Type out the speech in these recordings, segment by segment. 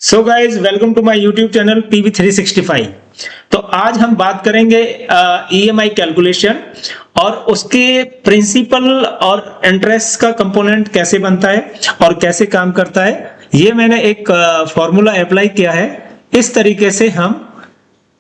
So guys welcome to my YouTube channel PV365। तो आज हम बात करेंगे EMI कैलकुलेशन और उसके प्रिंसिपल और इंटरेस्ट का कंपोनेंट कैसे बनता है और कैसे काम करता है। ये मैंने एक फॉर्मूला अप्लाई किया है। इस तरीके से हम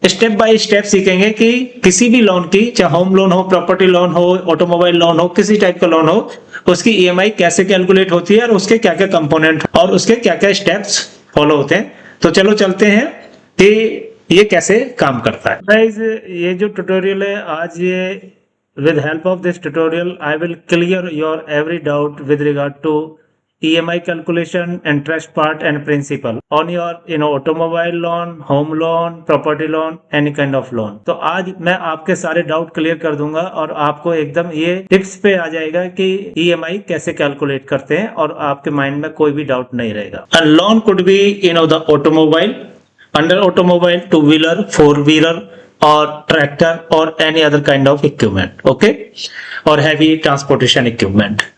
स्टेप बाय स्टेप सीखेंगे कि किसी भी लोन की, चाहे होम लोन हो, प्रॉपर्टी लोन हो, ऑटोमोबाइल लोन हो, किसी टाइप का लोन हो, उसकी EMI कैसे कैलकुलेट होती है और उसके क्या क्या कंपोनेंट और उसके क्या क्या स्टेप्स फॉलो होते हैं। तो चलो चलते हैं कि ये कैसे काम करता है। गाइस, ये जो ट्यूटोरियल है आज, ये with help of this tutorial I will clear your every doubt with regard to EMI calculation, interest part and principal on your automobile loan, home loan, property loan, any kind of loan। तो आज मैं आपके सारे doubt clear कर दूंगा और आपको एकदम ये टिप्स पे आ जाएगा कि EMI कैसे कैलकुलेट करते हैं और आपके माइंड में कोई भी डाउट नहीं रहेगा। A loan could be the automobile, under automobile, two wheeler, four wheeler or tractor or any other kind of equipment, okay, और heavy transportation equipment।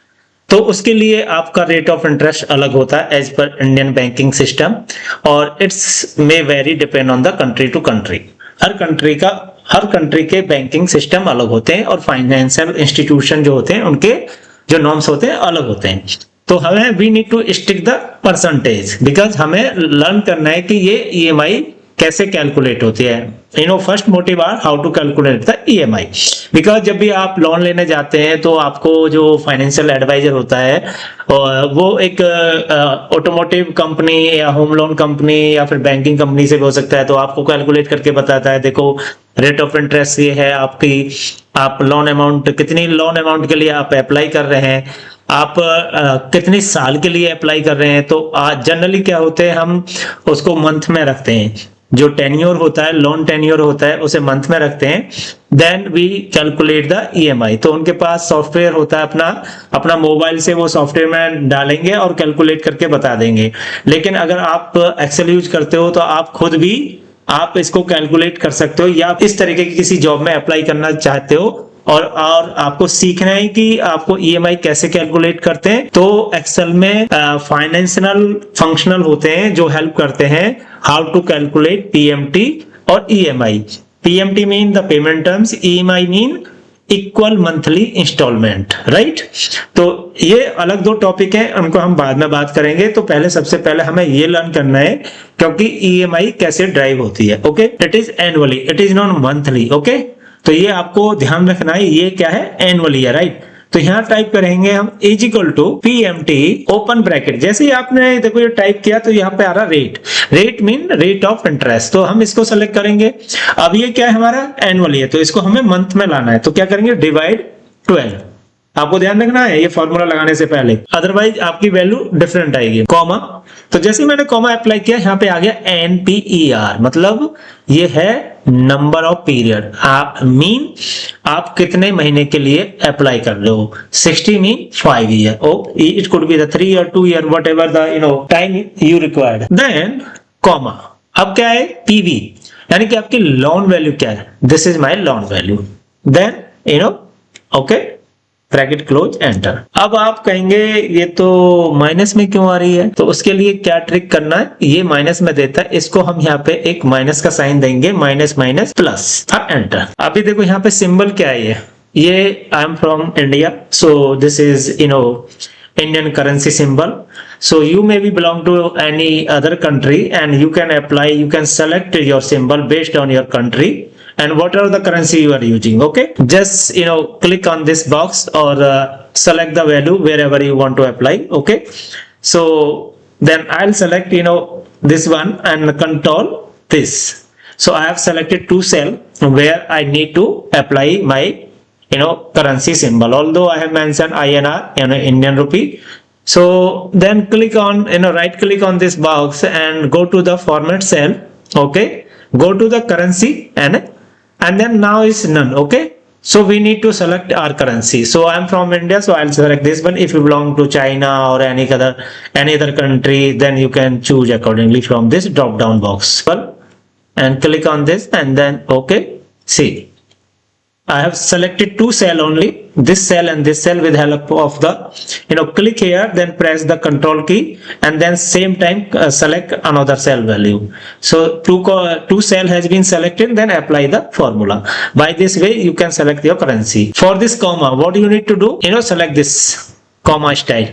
तो उसके लिए आपका रेट ऑफ इंटरेस्ट अलग होता है एज पर इंडियन बैंकिंग सिस्टम और it's may very depend on the country to country. हर कंट्री के बैंकिंग सिस्टम अलग होते हैं और फाइनेंशियल इंस्टीट्यूशन जो होते हैं उनके जो नॉर्म्स होते हैं अलग होते हैं। तो हमें we need to stick the percentage because हमें लर्न करना है कि ये EMI कैसे कैलकुलेट होती है। First motive are how to calculate the EMI because जब भी आप लोन लेने जाते हैं तो आपको जो फाइनेंशियल एडवाइजर होता है वो एक ऑटोमोटिव कंपनी या होम लोन कंपनी या फिर बैंकिंग कंपनी से भी हो सकता है। तो आपको कैलकुलेट करके बताता है, देखो रेट ऑफ इंटरेस्ट ये है आपकी, आप लोन अमाउंट कितनी लोन अमाउंट के लिए आप अप्लाई कर रहे हैं, आप कितने साल के लिए अप्लाई कर रहे हैं। तो जनरली क्या होते हैं, हम उसको मंथ में रखते हैं। जो टेन्योर होता है, लोन टेन्योर होता है, उसे मंथ में रखते हैं। Then we calculate the EMI। तो उनके पास सॉफ्टवेयर होता है, अपना मोबाइल से वो सॉफ्टवेयर में डालेंगे और कैलकुलेट करके बता देंगे। लेकिन अगर आप एक्सेल यूज करते हो तो आप खुद भी आप इसको कैलकुलेट कर सकते हो, या इस तरीके की किसी जॉब में अप्लाई करना चाहते हो और आपको सीखना है कि आपको EMI कैसे कैलकुलेट करते हैं। तो एक्सेल में फाइनेंशियल फंक्शनल होते हैं जो हेल्प करते हैं हाउ टू कैलकुलेट PMT और EMI। PMT mean the payment terms, EMI mean equal monthly instalment, right. तो ये अलग दो टॉपिक हैं, उनको हम बाद में बात करेंगे। तो सबसे पहले हमें ये लर्न करना है क्योंकि EMI कैसे ड्राइव होती है। Okay, it is annually, it is not monthly. Okay, तो ये आपको ध्यान रखना है, ये क्या है, एनुअली है, राइट। तो यहाँ टाइप करेंगे हम is equal to PMT open bracket. जैसे ही आपने देखो ये टाइप किया तो यहाँ पे आ रहा rate mean rate of interest. तो हम इसको सेलेक्ट करेंगे। अब ये क्या है, हमारा एनुअली है, तो इसको हमें मंथ में लाना है। तो क्या करेंगे, डिवाइड 12। आपको ध्यान रखना है ये फॉर्मूला लगाने से पहले, अदरवाइज आपकी वैल्यू डिफरेंट आएगी। कॉमा, तो जैसे मैंने कॉमा अप्लाई किया, यहाँ पे आ गया NPER, मतलब ये है नंबर ऑफ पीरियड। आप कितने महीने के लिए अप्लाई कर रहे हो। 60 mean 5 year, it could be the 3 year, 2 year, whatever the time you required. Then comma, अब क्या है, PV, यानी कि आपकी लोन वैल्यू क्या है, this is my loan value. Then okay, bracket close, enter. अब आप कहेंगे ये तो माइनस में क्यों आ रही है, तो उसके लिए क्या ट्रिक करना है, ये माइनस में देता है, इसको हम यहाँ पे एक माइनस का साइन देंगे, माइनस माइनस प्लस, अब एंटर। अभी देखो यहाँ पे सिंबल क्या है, ये I am from India, so this is Indian currency symbol. So you may be belong to any other country and you can apply, you can select your symbol based on your country and whatever the currency you are using. Okay, just click on this box or select the value wherever you want to apply. Okay, so then I'll select this one and control this. So I have selected two cell where I need to apply my currency symbol, although I have mentioned INR, Indian rupee. So then click on right click on this box and go to the format cell. Okay, go to the currency and then now is none. Okay, so we need to select our currency. So I am from India, so I'll select this one. If you belong to China or any other country, then you can choose accordingly from this drop down box and click on this and then okay, see. I have selected two cell only, this cell and this cell, with help of the click here, then press the control key and then same time select another cell value. So two cell has been selected, then apply the formula. By this way you can select your currency. For this comma, what you need to do, select this comma style.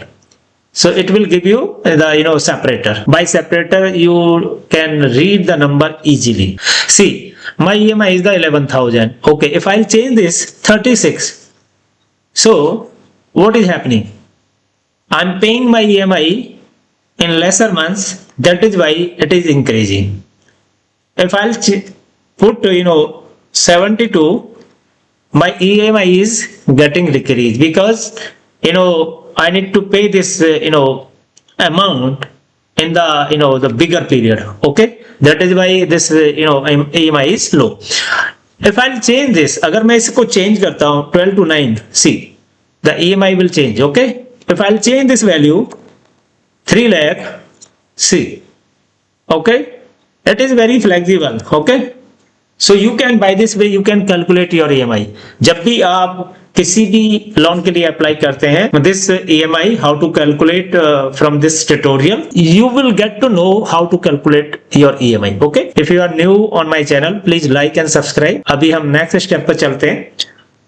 So it will give you the separator. By separator you can read the number easily. See, my EMI is the 11,000. Okay, if I'll change this 36, so what is happening? I'm paying my EMI in lesser months, that is why it is increasing. If I'll put 72, my EMI is getting decreased, because I need to pay this amount in the bigger period. Okay, that is why this EMI is low. If I'll change this, अगर मैं इसको change करता हूँ 12 to 9, see the EMI will change. Okay, if I'll change this value 3 lakh, see, okay, it is very flexible. Okay, so you can, by this way you can calculate your EMI. जब भी आप किसी भी loan के लिए apply करते हैं, this EMI, how to calculate from this tutorial, you will get to know how to calculate your EMI. Okay, if you are new on my channel, please like and subscribe. अभी हम next step पर चलते हैं.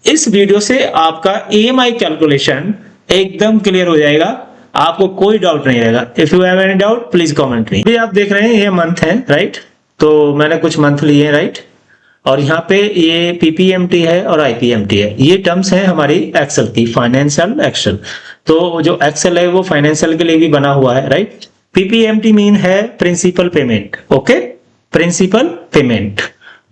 इस video से आपका EMI calculation एकदम clear हो जाएगा, आपको कोई डाउट नहीं रहेगा. If you have any doubt please comment me. अभी आप देख रहे हैं ये मंथ है, राइट? तो मैंने कुछ मंथ लिए हैं, राइट? और यहाँ पे ये पीपीएमटी है और आईपीएमटी है. ये टर्म्स हैं हमारी एक्सेल की, फाइनेंशियल एक्सेल. तो जो एक्सेल है वो फाइनेंशियल के लिए भी बना हुआ है, राइट? पीपीएमटी मीन है principal payment. Okay, principal payment.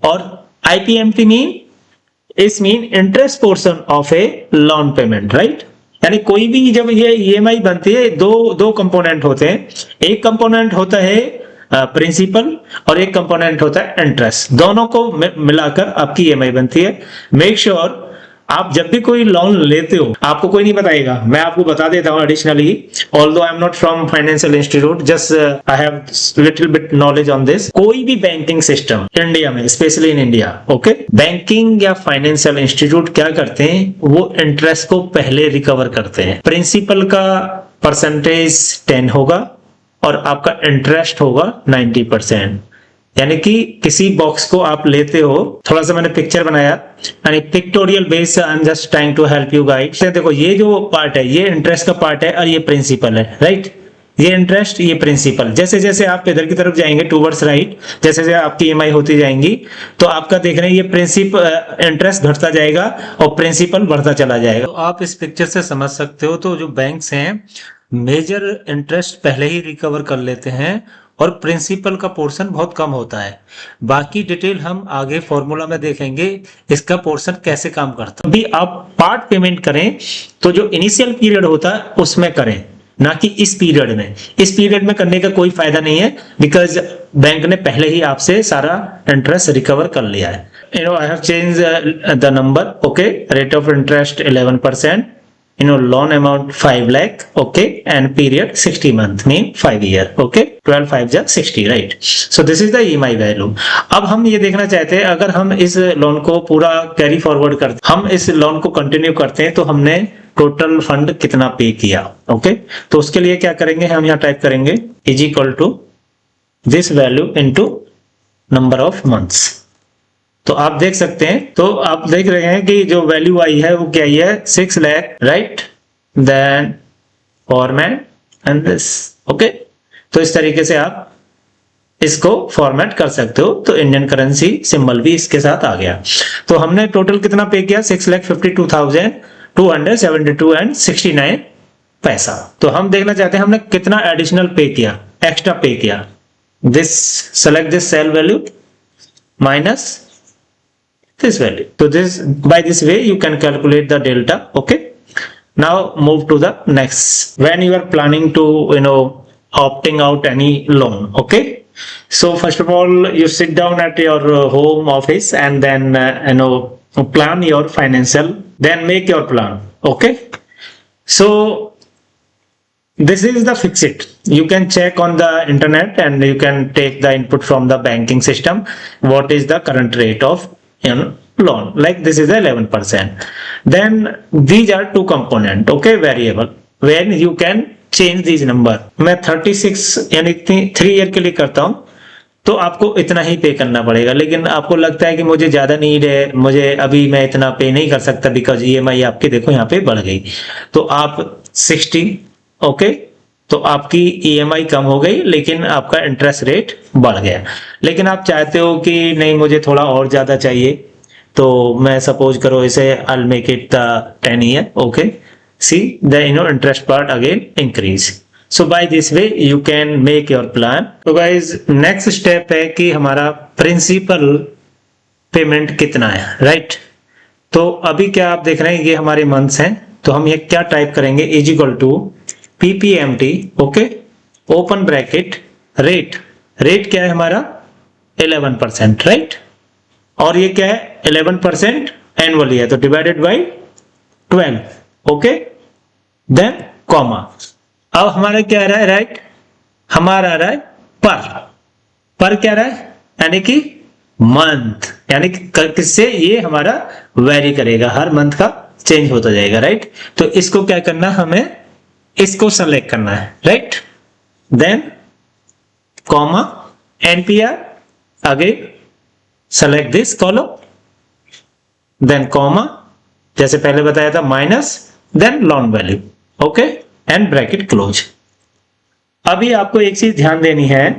और IPMT mean interest portion of a loan payment, right? यानी कोई भी जब ये ईएमआई बनती है, दो कंपोनेंट होते हैं. एक कंपोनेंट होता है प्रिंसिपल और एक कंपोनेंट होता है इंटरेस्ट. दोनों को मिलाकर आपकी ईएमआई बनती है. मेक श्योर आप जब भी कोई लोन लेते हो, आपको कोई नहीं बताएगा, मैं आपको बता देता हूं additionally. Although I am not from financial institute, just I have little bit knowledge on this. कोई भी बैंकिंग सिस्टम इंडिया में, specially in India, okay, banking या फाइनेंशियल इंस्टीट्यूट क्या करते हैं, वो इंटरेस्ट को पहले रिकवर करते हैं. प्रिंसिपल का परसेंटेज 10 होगा और आपका इंटरेस्ट होगा 90%. यानी कि किसी बॉक्स को आप लेते हो, थोड़ा सा मैंने पिक्चर बनाया, यानी pictorial base, I am just trying to help you guide. देखो ये जो पार्ट है, ये इंटरेस्ट का पार्ट है और ये प्रिंसिपल है, राइट? ये इंटरेस्ट, ये प्रिंसिपल. जैसे जैसे आप इधर की तरफ जाएंगे टूवर्ड्स राइट, जैसे जैसे आपकी ईएमआई होती जाएंगी, तो आपका देख रहे हैं ये प्रिंसिपल इंटरेस्ट घटता जाएगा और प्रिंसिपल बढ़ता चला जाएगा. तो आप इस पिक्चर से समझ सकते हो. तो जो बैंक्स हैं मेजर इंटरेस्ट पहले ही रिकवर कर लेते हैं और प्रिंसिपल का पोर्शन बहुत कम होता है. बाकी डिटेल हम आगे फॉर्मूला में देखेंगे इसका पोर्शन कैसे काम करता है. अभी आप पार्ट पेमेंट करें तो जो इनिशियल पीरियड होता है उसमें करें, ना कि इस पीरियड में. इस पीरियड में करने का कोई फायदा नहीं है, बिकॉज बैंक ने पहले ही आपसे सारा इंटरेस्ट रिकवर कर लिया है. I have change the number. Okay, rate of interest 11%. loan amount 5 lakh, okay, and period 60 month, mean 5 year, okay, 12 5 जा 60, right? So this is the EMI value. अब हम ये देखना चाहते हैं, अगर हम इस लोन को पूरा कैरी फॉरवर्ड करते, हम इस लोन को कंटिन्यू करते हैं, तो हमने टोटल फंड कितना पे किया. ओके, तो उसके लिए क्या करेंगे, हम यहाँ टाइप करेंगे is equal to this value into number of months. तो आप देख सकते हैं, तो आप देख रहे हैं कि जो वैल्यू आई है वो क्या आई है, 6 lakh, right? Then format and this. Okay, तो इस तरीके से आप इसको फॉर्मेट कर सकते हो. तो इंडियन करेंसी सिंबल भी इसके साथ आ गया. तो हमने टोटल कितना पे किया, 6,52,272 एंड 69 पैसा. तो हम देखना चाहते हैं हमने कितना एडिशनल पे किया, एक्स्ट्रा पे किया. This select this cell value minus this value. So this, by this way you can calculate the delta. Okay, now move to the next. When you are planning to opting out any loan, okay, so first of all you sit down at your home office and then plan your financial, then make your plan. Okay, so this is the fix it. You can check on the internet and you can take the input from the banking system, what is the current rate of loan, like this is 11%. Then these are two component, okay, variable when you can change these number. मैं 36 यानी 3 year के लिए करता हूं तो आपको इतना ही पे करना पड़ेगा, लेकिन आपको लगता है कि मुझे ज्यादा नीड है, मुझे अभी मैं इतना पे नहीं कर सकता बिकॉज ईएमआई आपके देखो यहाँ पे बढ़ गई, तो आप 60, ओके, तो आपकी ईएमआई कम हो गई लेकिन आपका इंटरेस्ट रेट बढ़ गया। लेकिन आप चाहते हो कि नहीं मुझे थोड़ा और ज्यादा चाहिए, तो मैं सपोज करो इसे I make it 10 year, okay, see the interest part again increase. So by this way you can make your plan. तो guys next step है कि हमारा प्रिंसिपल पेमेंट कितना है, राइट? तो अभी क्या आप देख रहे हैं ये हमारे मंथ्स हैं, तो हम ये क्या टाइप करेंगे, is equal to PPMT, okay, open bracket, rate, rate क्या है हमारा 11%, राइट? और ये क्या है 11% एनुअली है तो divided by 12, okay, then comma. अब हमारा क्या आ रहा है, राइट, हमारा आ रहा है पर क्या रहा है यानी कि मंथ, यानी कि किससे ये हमारा वेरी करेगा, हर मंथ का चेंज होता जाएगा, राइट? तो इसको क्या करना, हमें इसको सेलेक्ट करना है, right? Then comma NPR, again select this column, then comma जैसे पहले बताया था minus, then loan value, okay, and bracket close. अभी आपको एक चीज ध्यान देनी है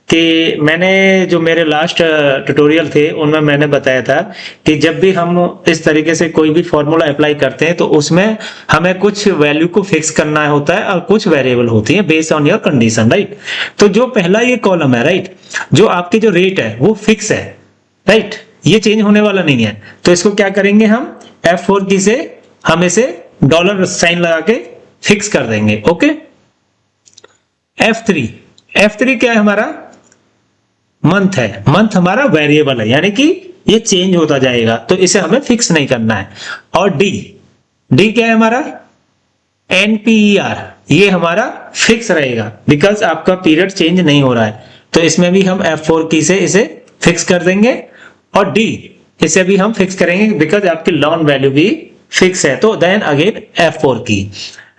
कि मैंने जो मेरे लास्ट ट्यूटोरियल थे उनमें मैंने बताया था कि जब भी हम इस तरीके से कोई भी फॉर्मूला अप्लाई करते हैं तो उसमें हमें कुछ वैल्यू को फिक्स करना होता है और कुछ वेरिएबल होती है based on your condition, right? तो जो पहला ये कॉलम है, राइट, जो आपके जो रेट है वो फिक्स है, राइट, ये चेंज होने वाला नहीं है। तो इसको क्या करेंगे हम F4 की से हम इसे डॉलर साइन लगा के फिक्स कर देंगे, ओके। F3 क्या है हमारा, मंथ है, मंथ हमारा वेरिएबल है यानी कि ये चेंज होता जाएगा तो इसे हमें फिक्स नहीं करना है। और डी क्या है हमारा, NPER, ये हमारा फिक्स रहेगा बिकॉज आपका पीरियड चेंज नहीं हो रहा है, तो इसमें भी हम F4 की से इसे फिक्स कर देंगे और डी इसे भी हम फिक्स करेंगे बिकॉज आपकी लोन वैल्यू भी फिक्स है। तो देन अगेन F4 की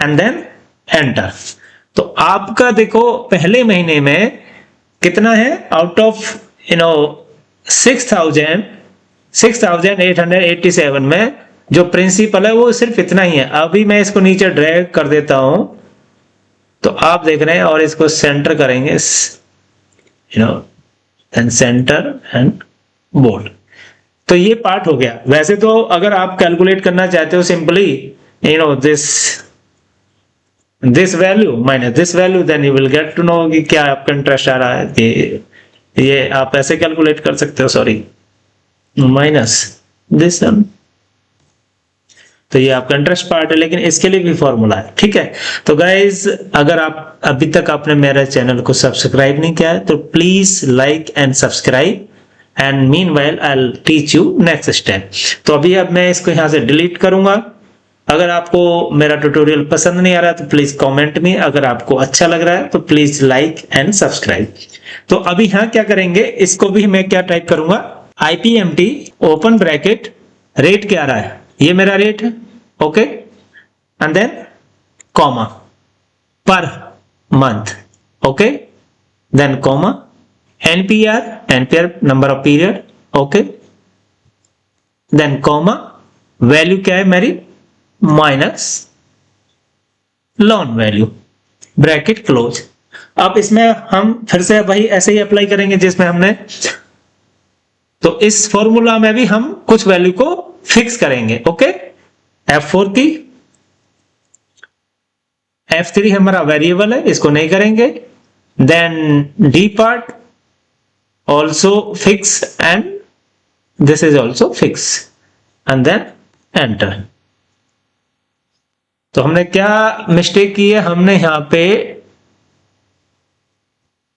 एंड देन एंटर। तो आपका देखो पहले महीने में कितना है, आउट ऑफ 6,887 में जो प्रिंसिपल है वो सिर्फ इतना ही है। अभी मैं इसको नीचे ड्रैग कर देता हूं तो आप देख रहे हैं और इसको सेंटर करेंगे, एंड सेंटर एंड बोल्ड, तो ये पार्ट हो गया। वैसे तो अगर आप कैलकुलेट करना चाहते हो simply this value minus this value, then you will get to know कि क्या आपका इंटरेस्ट आ रहा है, कि ये आप ऐसे कैलकुलेट कर सकते हो, सॉरी, माइनस दिस वन, तो ये आपका इंटरेस्ट पार्ट है, लेकिन इसके लिए भी फॉर्मूला है, ठीक है। तो गाइज अगर आप अभी तक आपने मेरे चैनल को सब्सक्राइब नहीं किया है तो please like and subscribe, and meanwhile I will teach you next step. तो अभी अब मैं इसको यहाँ से डिलीट करूंगा। अगर आपको मेरा ट्यूटोरियल पसंद नहीं आ रहा तो प्लीज कमेंट में, अगर आपको अच्छा लग रहा है तो प्लीज लाइक एंड सब्सक्राइब। तो अभी यहाँ क्या करेंगे, इसको भी मैं क्या टाइप करूंगा, IPMT ओपन ब्रैकेट, रेट क्या आ रहा है, ये मेरा रेट है, okay, and then comma per month, okay, then comma NPR number of period, okay, then comma value क्या है मेरी, minus loan value, bracket close. अब इसमें हम फिर से वही ऐसे ही अप्लाई करेंगे जिसमें हमने, तो इस फॉर्मूला में भी हम कुछ वैल्यू को फिक्स करेंगे, ओके। F4 की, F3 हमारा वेरिएबल है, इसको नहीं करेंगे। Then the part also fix and this is also fix, and then enter. तो हमने क्या मिस्टेक की है, हमने यहां पे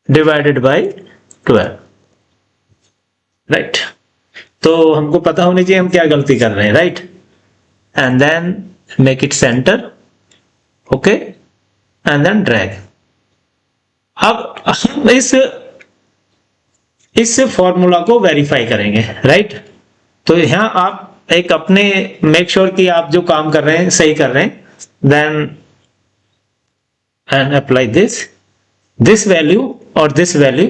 डिवाइडेड बाय 12, राइट। तो हमको पता होनी चाहिए हम क्या गलती कर रहे हैं, right, and then make it centre, okay, and then drag. अब हम इस फॉर्मूला को वेरीफाई करेंगे, राइट। तो यहाँ आप एक अपने मेक श्योर कि आप जो काम कर रहे हैं सही कर रहे हैं, then and apply this value और this value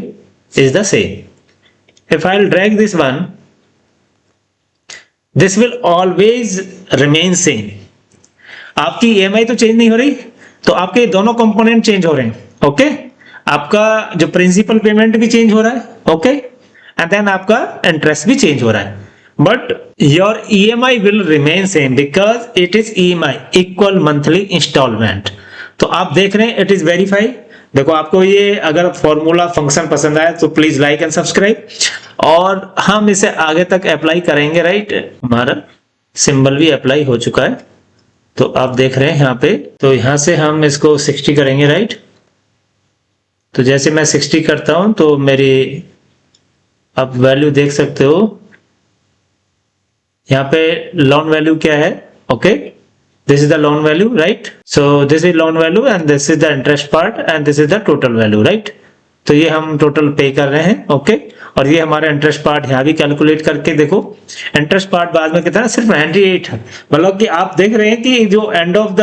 is the same. If I will drag this one, this will always remain same. आपकी ईएमआई तो चेंज नहीं हो रही, तो आपके दोनों कंपोनेंट चेंज हो रहे हैं, ओके। आपका जो प्रिंसिपल पेमेंट भी चेंज हो रहा है, ओके, एंड देन आपका इंटरेस्ट भी चेंज हो रहा है, but your EMI will remain same because it is EMI, equal monthly instalment. तो आप देख रहे हैं इट इज वेरीफाइड। देखो, आपको ये अगर फॉर्मूला फंक्शन पसंद आया तो प्लीज लाइक एंड सब्सक्राइब, और हम इसे आगे तक अप्लाई करेंगे, राइट। हमारा सिंबल भी अप्लाई हो चुका है, तो आप देख रहे हैं यहाँ पे। तो यहां से हम इसको 60 करेंगे, राइट। तो जैसे मैं 60 करता हूं तो मेरी आप वैल्यू देख सकते हो, यहाँ पे लोन वैल्यू क्या है, okay, this is the loan value, right. So this is loan value and this is the interest part and this is the total value, right. तो ये हम टोटल पे कर रहे हैं, ओके। और ये हमारा इंटरेस्ट पार्ट यहाँ भी कैलकुलेट करके देखो, इंटरेस्ट पार्ट बाद में कितना, सिर्फ 98 है। मतलब कि आप देख रहे हैं कि जो एंड ऑफ द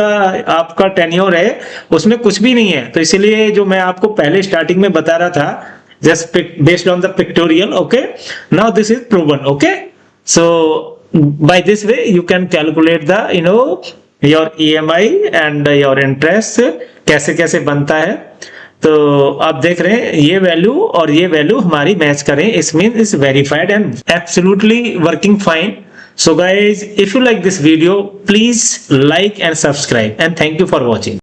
आपका टेन्योर है उसमें कुछ भी नहीं है। तो इसीलिए जो मैं आपको पहले स्टार्टिंग में बता रहा था, just based on the pictorial, okay, now this is proven, okay. So by this way you can calculate the your EMI and your interest कैसे कैसे बनता है। तो आप देख रहे हैं ये वैल्यू और ये वैल्यू हमारी मैच करें, इस mean is verified and absolutely working fine. So guys, if you like this video, please like and subscribe, and thank you for watching.